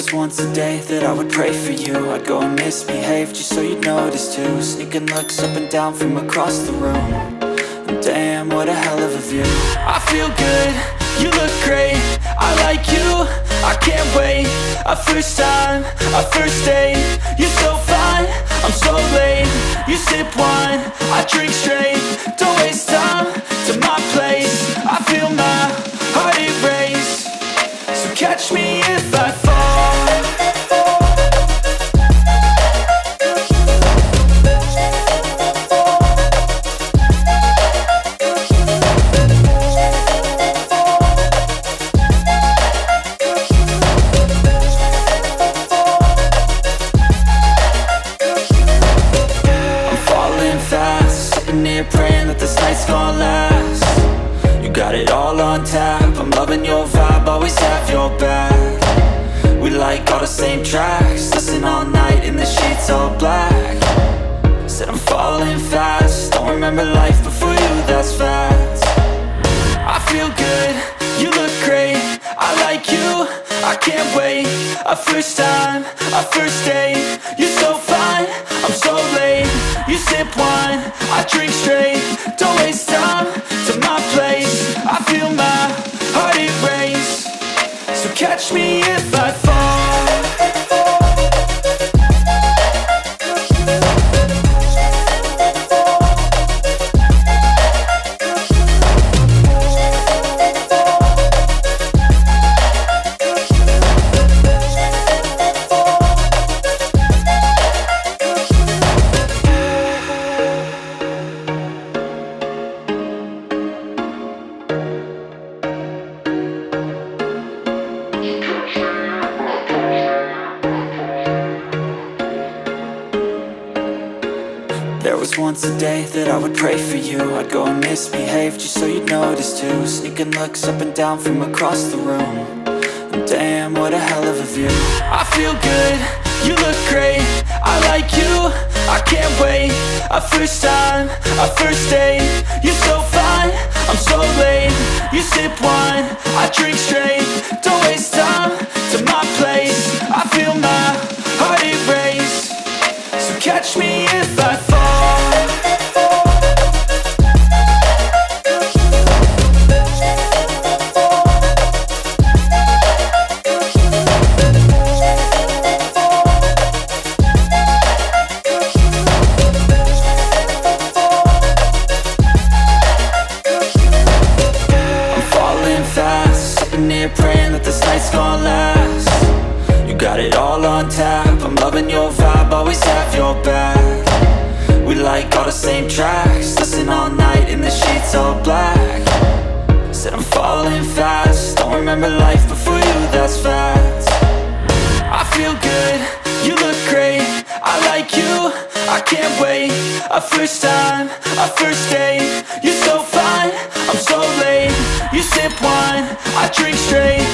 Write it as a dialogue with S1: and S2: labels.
S1: was once a day that I would pray for you. I'd go and misbehave just so you'd notice too. Sneaking looks up and down from across the room. And damn, what a hell of a view. I feel good, you look great, I like you, I can't wait. A first time, a first date, you're so fine, I'm so late. You sip wine, I drink straight, don't waste time to my place. I feel my heart erase, so catch me if I fall. Sitting here praying that this night's gonna last. You got it all on tap, I'm loving your vibe, always have your back. We like all the same tracks, listen all night in the sheets all black. Said I'm falling fast, don't remember life before you, that's fact. I feel good, you look great, I like you, I can't wait. A first time, a first date, you're so fine, I'm so late. You sip wine, I drink straight, don't waste time to my place. I feel my heart erase, so catch me if I fall. There was once a day that I would pray for you. I'd go and misbehave just so you'd notice too. Sneaking looks up and down from across the room. And damn, what a hell of a view. I feel good, you look great, I like you, I can't wait. A first time, a first date, you're so fine, I'm so late. You sip wine, I drink straight, don't waste time to my place. I feel my heart erase, so catch me if I fall. Praying that this night's gonna last. You got it all on tap, I'm loving your vibe, always have your back. We like all the same tracks, listen all night in the sheets all black. Said I'm falling fast, don't remember life before you, that's fact. I feel good, you look great, I like you, I can't wait. A first time, a first date, you're so fine, I'm so late. You sip wine, I drink straight,